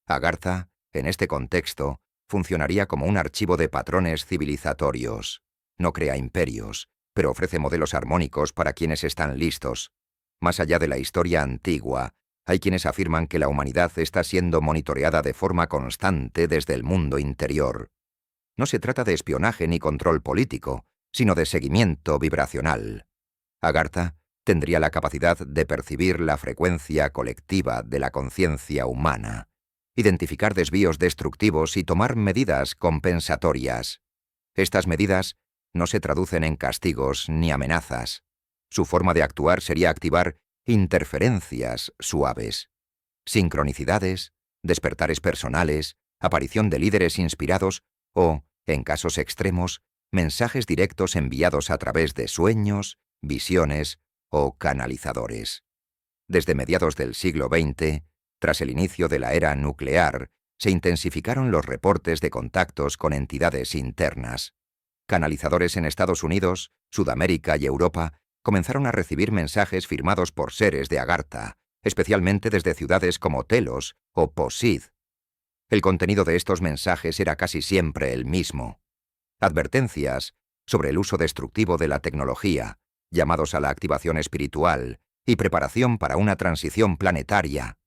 B: Agartha, en este contexto, funcionaría como un archivo de patrones civilizatorios. No crea imperios, pero ofrece modelos armónicos para quienes están listos. Más allá de la historia antigua, hay quienes afirman que la humanidad está siendo monitoreada de forma constante desde el mundo interior. No se trata de espionaje ni control político, sino de seguimiento vibracional. Agartha tendría la capacidad de percibir la frecuencia colectiva de la conciencia humana, identificar desvíos destructivos y tomar medidas compensatorias. Estas medidas no se traducen en castigos ni amenazas. Su forma de actuar sería activar interferencias suaves, sincronicidades, despertares personales, aparición de líderes inspirados o, en casos extremos, mensajes directos enviados a través de sueños, visiones o canalizadores. Desde mediados del siglo XX, tras el inicio de la era nuclear, se intensificaron los reportes de contactos con entidades internas. Canalizadores en Estados Unidos, Sudamérica y Europa comenzaron a recibir mensajes firmados por seres de Agartha, especialmente desde ciudades como Telos o Posid. El contenido de estos mensajes era casi siempre el mismo. Advertencias sobre el uso destructivo de la tecnología, llamados a la activación espiritual y preparación para una transición planetaria.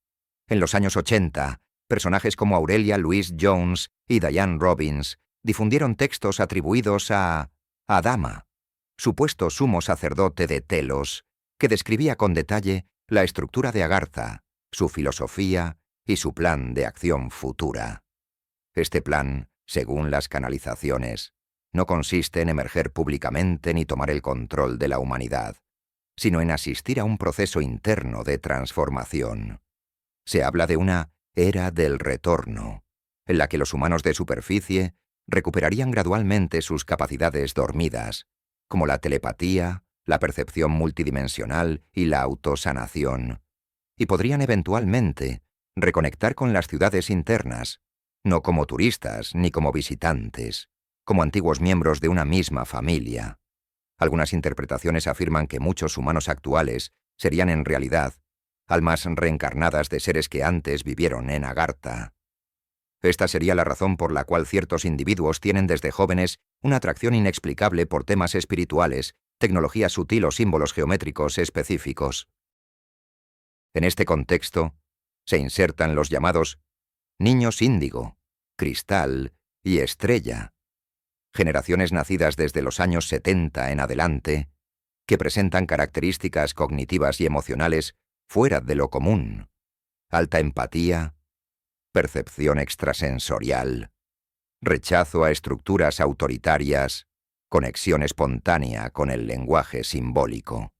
B: En los años 80, personajes como Aurelia Louise Jones y Diane Robbins difundieron textos atribuidos a Adama, supuesto sumo sacerdote de Telos, que describía con detalle la estructura de Agartha, su filosofía y su plan de acción futura. Este plan, según las canalizaciones, no consiste en emerger públicamente ni tomar el control de la humanidad, sino en asistir a un proceso interno de transformación. Se habla de una era del retorno, en la que los humanos de superficie recuperarían gradualmente sus capacidades dormidas, como la telepatía, la percepción multidimensional y la autosanación, y podrían eventualmente reconectar con las ciudades internas, no como turistas ni como visitantes, como antiguos miembros de una misma familia. Algunas interpretaciones afirman que muchos humanos actuales serían en realidad almas reencarnadas de seres que antes vivieron en Agartha. Esta sería la razón por la cual ciertos individuos tienen desde jóvenes una atracción inexplicable por temas espirituales, tecnología sutil o símbolos geométricos específicos. En este contexto, se insertan los llamados niños índigo, cristal y estrella, generaciones nacidas desde los años 70 en adelante, que presentan características cognitivas y emocionales fuera de lo común, alta empatía, percepción extrasensorial, rechazo a estructuras autoritarias, conexión espontánea con el lenguaje simbólico.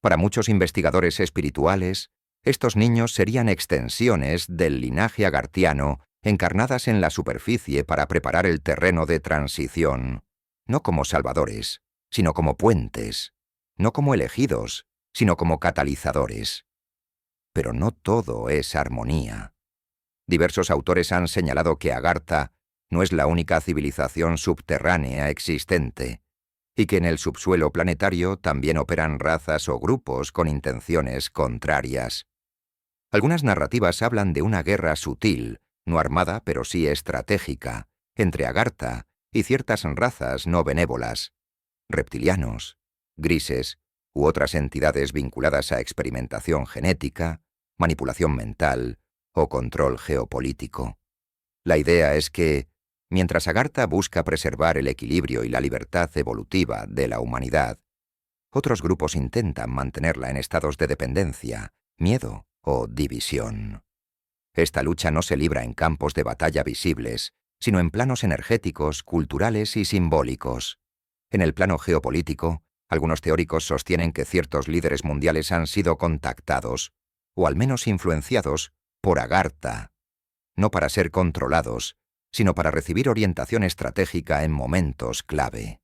B: Para muchos investigadores espirituales, estos niños serían extensiones del linaje agartiano encarnadas en la superficie para preparar el terreno de transición, no como salvadores, sino como puentes, no como elegidos, sino como catalizadores. Pero no todo es armonía. Diversos autores han señalado que Agartha no es la única civilización subterránea existente, y que en el subsuelo planetario también operan razas o grupos con intenciones contrarias. Algunas narrativas hablan de una guerra sutil, no armada pero sí estratégica, entre Agartha y ciertas razas no benévolas, reptilianos, grises u otras entidades vinculadas a experimentación genética, manipulación mental o control geopolítico. La idea es que, mientras Agartha busca preservar el equilibrio y la libertad evolutiva de la humanidad, otros grupos intentan mantenerla en estados de dependencia, miedo o división. Esta lucha no se libra en campos de batalla visibles, sino en planos energéticos, culturales y simbólicos. En el plano geopolítico, algunos teóricos sostienen que ciertos líderes mundiales han sido contactados, o al menos influenciados, por Agartha, no para ser controlados, sino para recibir orientación estratégica en momentos clave.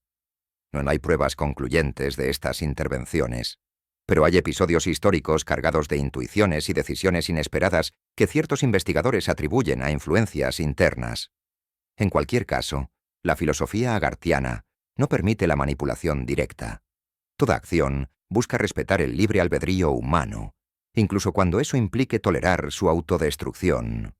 B: No hay pruebas concluyentes de estas intervenciones, pero hay episodios históricos cargados de intuiciones y decisiones inesperadas que ciertos investigadores atribuyen a influencias internas. En cualquier caso, la filosofía agarthiana no permite la manipulación directa. Toda acción busca respetar el libre albedrío humano, incluso cuando eso implique tolerar su autodestrucción.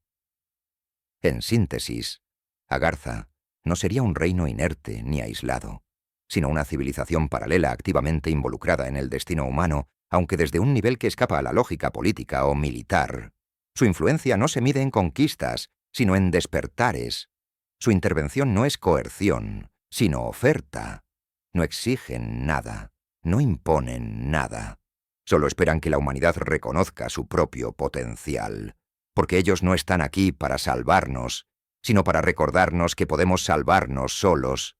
B: En síntesis, Agartha no sería un reino inerte ni aislado, sino una civilización paralela activamente involucrada en el destino humano, aunque desde un nivel que escapa a la lógica política o militar. Su influencia no se mide en conquistas, sino en despertares. Su intervención no es coerción, sino oferta. No exigen nada, no imponen nada. Solo esperan que la humanidad reconozca su propio potencial, porque ellos no están aquí para salvarnos, sino para recordarnos que podemos salvarnos solos.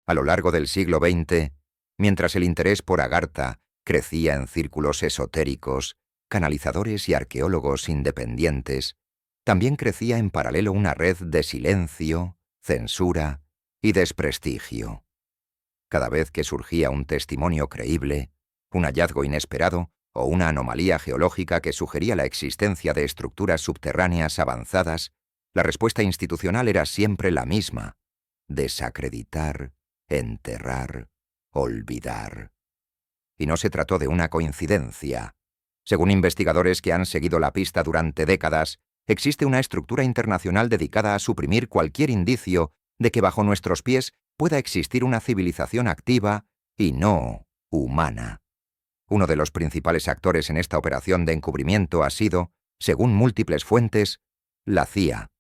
B: A lo largo del siglo XX, mientras el interés por Agartha crecía en círculos esotéricos, canalizadores y arqueólogos independientes, también crecía en paralelo una red de silencio, censura y desprestigio. Cada vez que surgía un testimonio creíble, un hallazgo inesperado o una anomalía geológica que sugería la existencia de estructuras subterráneas avanzadas, la respuesta institucional era siempre la misma: desacreditar, enterrar, olvidar. Y no se trató de una coincidencia. Según investigadores que han seguido la pista durante décadas, existe una estructura internacional dedicada a suprimir cualquier indicio de que bajo nuestros pies pueda existir una civilización activa y no humana. Uno de los principales actores en esta operación de encubrimiento ha sido, según múltiples fuentes, la CIA.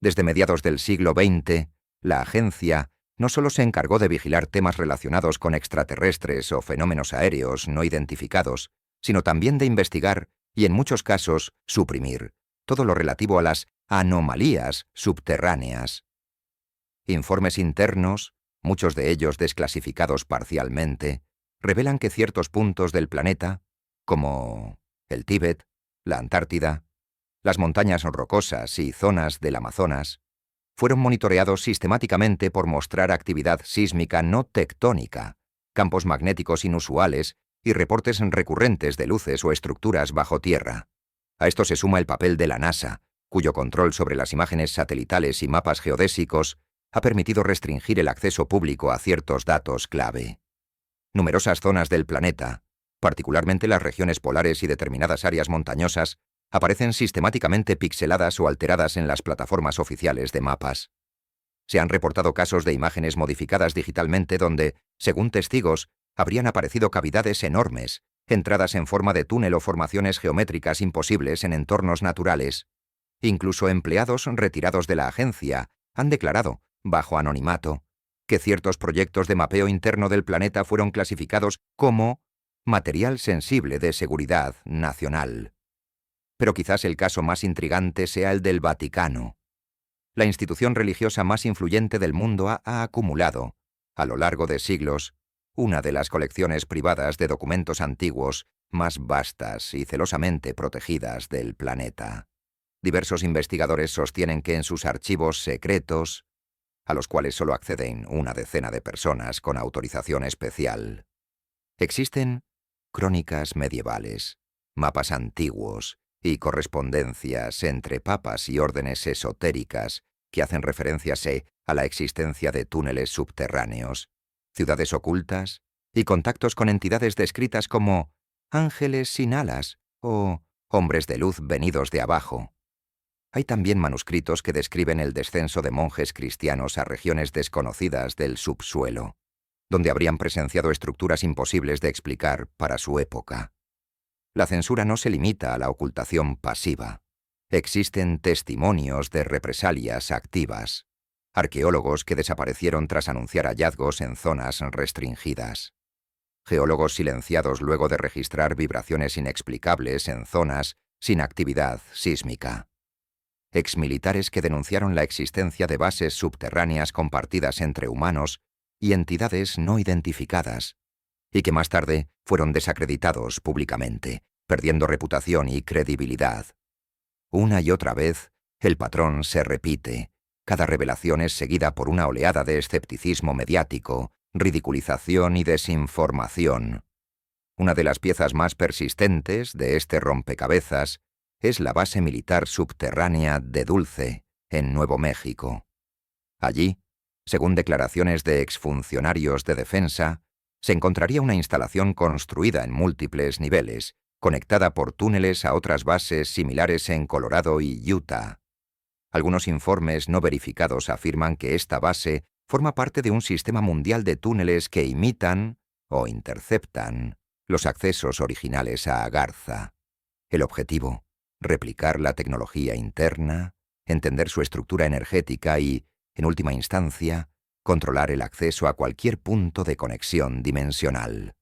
B: Desde mediados del siglo XX, la agencia no solo se encargó de vigilar temas relacionados con extraterrestres o fenómenos aéreos no identificados, sino también de investigar y, en muchos casos, suprimir todo lo relativo a las anomalías subterráneas. Informes internos, muchos de ellos desclasificados parcialmente, revelan que ciertos puntos del planeta, como el Tíbet, la Antártida, las montañas rocosas y zonas del Amazonas, fueron monitoreados sistemáticamente por mostrar actividad sísmica no tectónica, campos magnéticos inusuales y reportes recurrentes de luces o estructuras bajo tierra. A esto se suma el papel de la NASA, cuyo control sobre las imágenes satelitales y mapas geodésicos ha permitido restringir el acceso público a ciertos datos clave. Numerosas zonas del planeta, particularmente las regiones polares y determinadas áreas montañosas, aparecen sistemáticamente pixeladas o alteradas en las plataformas oficiales de mapas. Se han reportado casos de imágenes modificadas digitalmente donde, según testigos, habrían aparecido cavidades enormes, entradas en forma de túnel o formaciones geométricas imposibles en entornos naturales. Incluso empleados retirados de la agencia han declarado, bajo anonimato, que ciertos proyectos de mapeo interno del planeta fueron clasificados como material sensible de seguridad nacional. Pero quizás el caso más intrigante sea el del Vaticano. La institución religiosa más influyente del mundo ha acumulado, a lo largo de siglos, una de las colecciones privadas de documentos antiguos más vastas y celosamente protegidas del planeta. Diversos investigadores sostienen que en sus archivos secretos, a los cuales solo acceden una decena de personas con autorización especial, existen crónicas medievales, mapas antiguos y correspondencias entre papas y órdenes esotéricas que hacen referencia a la existencia de túneles subterráneos, ciudades ocultas y contactos con entidades descritas como ángeles sin alas o hombres de luz venidos de abajo. Hay también manuscritos que describen el descenso de monjes cristianos a regiones desconocidas del subsuelo. donde habrían presenciado estructuras imposibles de explicar para su época. La censura no se limita a la ocultación pasiva. Existen testimonios de represalias activas, arqueólogos que desaparecieron tras anunciar hallazgos en zonas restringidas, geólogos silenciados luego de registrar vibraciones inexplicables en zonas sin actividad sísmica, exmilitares que denunciaron la existencia de bases subterráneas compartidas entre humanos y entidades no identificadas, y que más tarde fueron desacreditados públicamente, perdiendo reputación y credibilidad. Una y otra vez, el patrón se repite. Cada revelación es seguida por una oleada de escepticismo mediático, ridiculización y desinformación. Una de las piezas más persistentes de este rompecabezas es la base militar subterránea de Dulce, en Nuevo México. Allí, según declaraciones de exfuncionarios de defensa, se encontraría una instalación construida en múltiples niveles, conectada por túneles a otras bases similares en Colorado y Utah. Algunos informes no verificados afirman que esta base forma parte de un sistema mundial de túneles que imitan o interceptan los accesos originales a Agartha. El objetivo: replicar la tecnología interna, entender su estructura energética y, en última instancia, controlar el acceso a cualquier punto de conexión dimensional.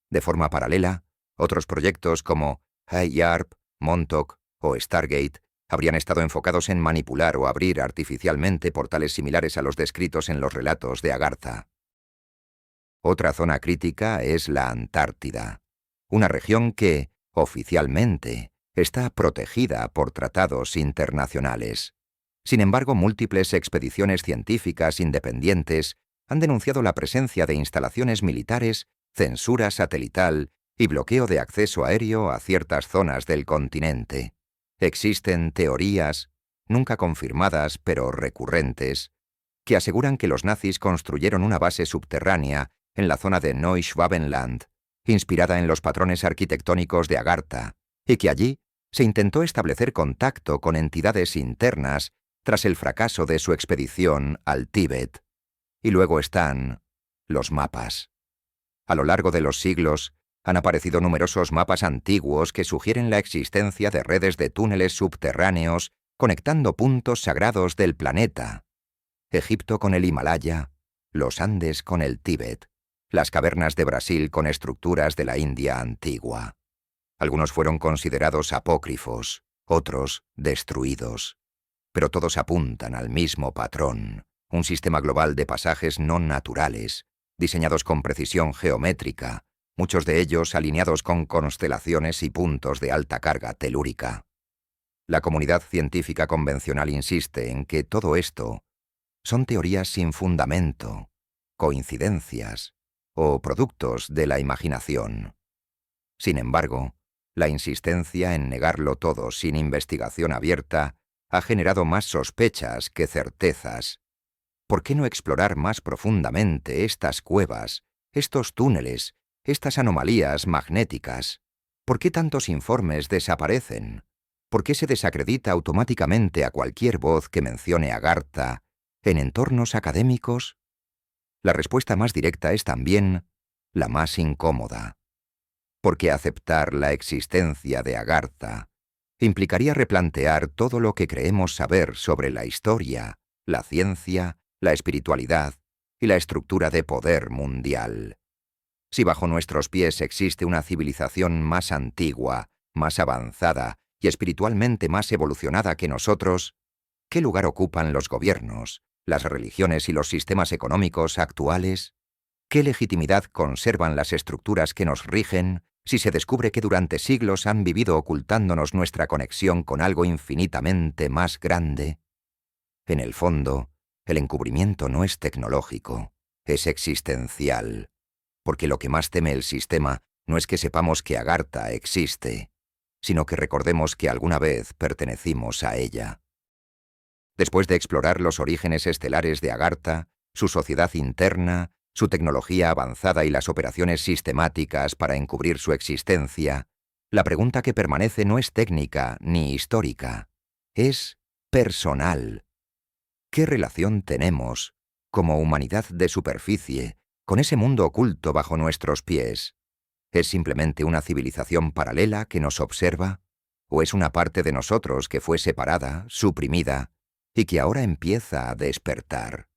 B: De forma paralela, otros proyectos como HIARP, Montauk o Stargate habrían estado enfocados en manipular o abrir artificialmente portales similares a los descritos en los relatos de Agartha. Otra zona crítica es la Antártida, una región que, oficialmente, está protegida por tratados internacionales. Sin embargo, múltiples expediciones científicas independientes han denunciado la presencia de instalaciones militares, censura satelital y bloqueo de acceso aéreo a ciertas zonas del continente. Existen teorías, nunca confirmadas pero recurrentes, que aseguran que los nazis construyeron una base subterránea en la zona de Neuschwabenland, inspirada en los patrones arquitectónicos de Agartha, y que allí se intentó establecer contacto con entidades internas tras el fracaso de su expedición al Tíbet. Y luego están los mapas. A lo largo de los siglos, han aparecido numerosos mapas antiguos que sugieren la existencia de redes de túneles subterráneos conectando puntos sagrados del planeta. Egipto con el Himalaya, los Andes con el Tíbet, las cavernas de Brasil con estructuras de la India antigua. Algunos fueron considerados apócrifos, otros destruidos. Pero todos apuntan al mismo patrón, un sistema global de pasajes no naturales, diseñados con precisión geométrica, muchos de ellos alineados con constelaciones y puntos de alta carga telúrica. La comunidad científica convencional insiste en que todo esto son teorías sin fundamento, coincidencias o productos de la imaginación. Sin embargo, la insistencia en negarlo todo sin investigación abierta ha generado más sospechas que certezas. ¿Por qué no explorar más profundamente estas cuevas, estos túneles, estas anomalías magnéticas? ¿Por qué tantos informes desaparecen? ¿Por qué se desacredita automáticamente a cualquier voz que mencione Agartha en entornos académicos? La respuesta más directa es también la más incómoda. Porque aceptar la existencia de Agartha implicaría replantear todo lo que creemos saber sobre la historia, la ciencia, la espiritualidad y la estructura de poder mundial. Si bajo nuestros pies existe una civilización más antigua, más avanzada y espiritualmente más evolucionada que nosotros, ¿qué lugar ocupan los gobiernos, las religiones y los sistemas económicos actuales? ¿Qué legitimidad conservan las estructuras que nos rigen si se descubre que durante siglos han vivido ocultándonos nuestra conexión con algo infinitamente más grande? En el fondo, el encubrimiento no es tecnológico, es existencial, porque lo que más teme el sistema no es que sepamos que Agartha existe, sino que recordemos que alguna vez pertenecimos a ella. Después de explorar los orígenes estelares de Agartha, su sociedad interna, su tecnología avanzada y las operaciones sistemáticas para encubrir su existencia, la pregunta que permanece no es técnica ni histórica, es personal. ¿Qué relación tenemos, como humanidad de superficie, con ese mundo oculto bajo nuestros pies? ¿Es simplemente una civilización paralela que nos observa? ¿O es una parte de nosotros que fue separada, suprimida, y que ahora empieza a despertar?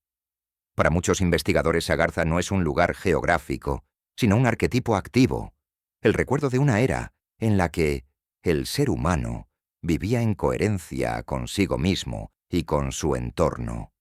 B: Para muchos investigadores, Agartha no es un lugar geográfico, sino un arquetipo activo, el recuerdo de una era en la que el ser humano vivía en coherencia consigo mismo y con su entorno.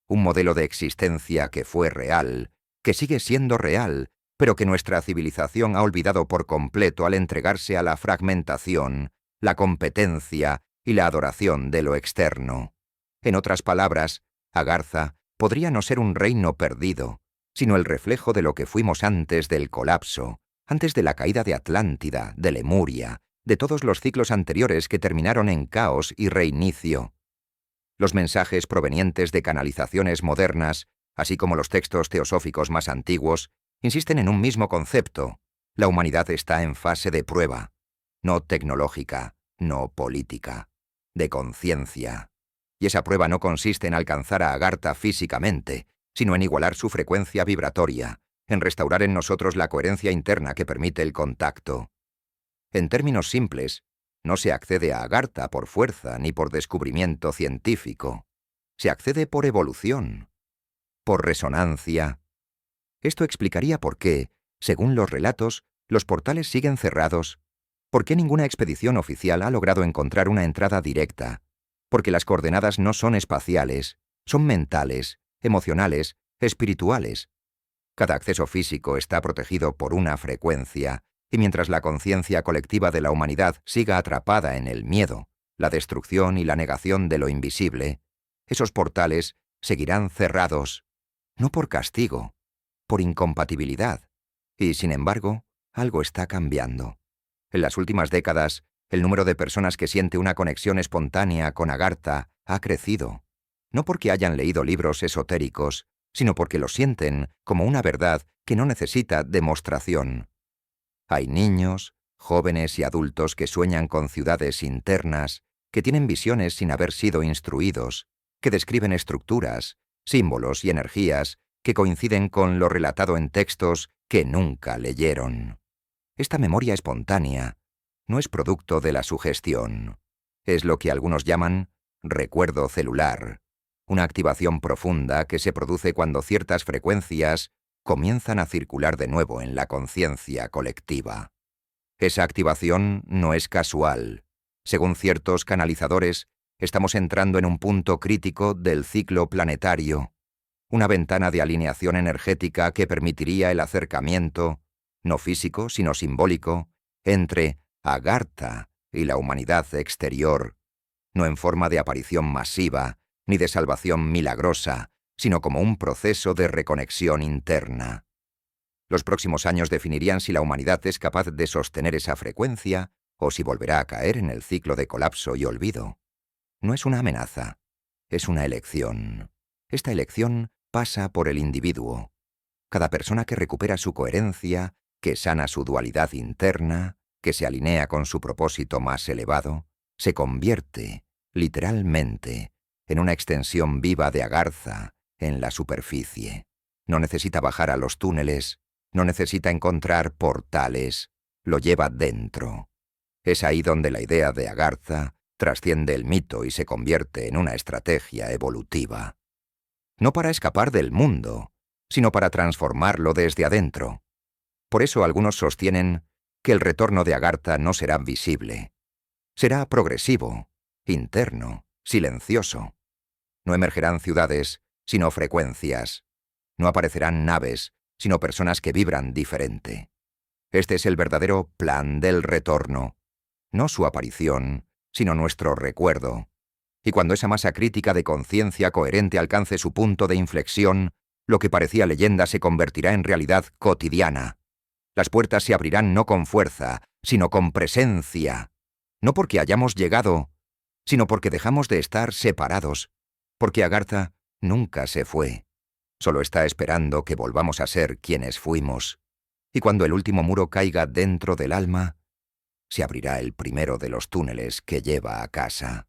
B: Un modelo de existencia que fue real, que sigue siendo real, pero que nuestra civilización ha olvidado por completo al entregarse a la fragmentación, la competencia y la adoración de lo externo. En otras palabras, Agartha podría no ser un reino perdido, sino el reflejo de lo que fuimos antes del colapso, antes de la caída de Atlántida, de Lemuria, de todos los ciclos anteriores que terminaron en caos y reinicio. Los mensajes provenientes de canalizaciones modernas, así como los textos teosóficos más antiguos, insisten en un mismo concepto: la humanidad está en fase de prueba, no tecnológica, no política, de conciencia. Y esa prueba no consiste en alcanzar a Agartha físicamente, sino en igualar su frecuencia vibratoria, en restaurar en nosotros la coherencia interna que permite el contacto. En términos simples, no se accede a Agartha por fuerza ni por descubrimiento científico. Se accede por evolución, por resonancia. Esto explicaría por qué, según los relatos, los portales siguen cerrados, por qué ninguna expedición oficial ha logrado encontrar una entrada directa, porque las coordenadas no son espaciales, son mentales, emocionales, espirituales. Cada acceso físico está protegido por una frecuencia, y mientras la conciencia colectiva de la humanidad siga atrapada en el miedo, la destrucción y la negación de lo invisible, esos portales seguirán cerrados, no por castigo, por incompatibilidad. Y, sin embargo, algo está cambiando. En las últimas décadas, el número de personas que siente una conexión espontánea con Agartha ha crecido, no porque hayan leído libros esotéricos, sino porque lo sienten como una verdad que no necesita demostración. Hay niños, jóvenes y adultos que sueñan con ciudades internas, que tienen visiones sin haber sido instruidos, que describen estructuras, símbolos y energías que coinciden con lo relatado en textos que nunca leyeron. Esta memoria espontánea no es producto de la sugestión. Es lo que algunos llaman recuerdo celular, una activación profunda que se produce cuando ciertas frecuencias comienzan a circular de nuevo en la conciencia colectiva. Esa activación no es casual. Según ciertos canalizadores, estamos entrando en un punto crítico del ciclo planetario, una ventana de alineación energética que permitiría el acercamiento, no físico sino simbólico, entre Agartha y la humanidad exterior, no en forma de aparición masiva ni de salvación milagrosa, sino como un proceso de reconexión interna. Los próximos años definirían si la humanidad es capaz de sostener esa frecuencia o si volverá a caer en el ciclo de colapso y olvido. No es una amenaza, es una elección. Esta elección pasa por el individuo. Cada persona que recupera su coherencia, que sana su dualidad interna, que se alinea con su propósito más elevado, se convierte, literalmente, en una extensión viva de Agartha en la superficie. No necesita bajar a los túneles, no necesita encontrar portales, lo lleva dentro. Es ahí donde la idea de Agartha trasciende el mito y se convierte en una estrategia evolutiva. No para escapar del mundo, sino para transformarlo desde adentro. Por eso algunos sostienen que el retorno de Agartha no será visible. Será progresivo, interno, silencioso. No emergerán ciudades, sino frecuencias. No aparecerán naves, sino personas que vibran diferente. Este es el verdadero plan del retorno. No su aparición, sino nuestro recuerdo. Y cuando esa masa crítica de conciencia coherente alcance su punto de inflexión, lo que parecía leyenda se convertirá en realidad cotidiana. Las puertas se abrirán no con fuerza, sino con presencia. No porque hayamos llegado, sino porque dejamos de estar separados. Porque Agartha nunca se fue. Solo está esperando que volvamos a ser quienes fuimos. Y cuando el último muro caiga dentro del alma, se abrirá el primero de los túneles que lleva a casa.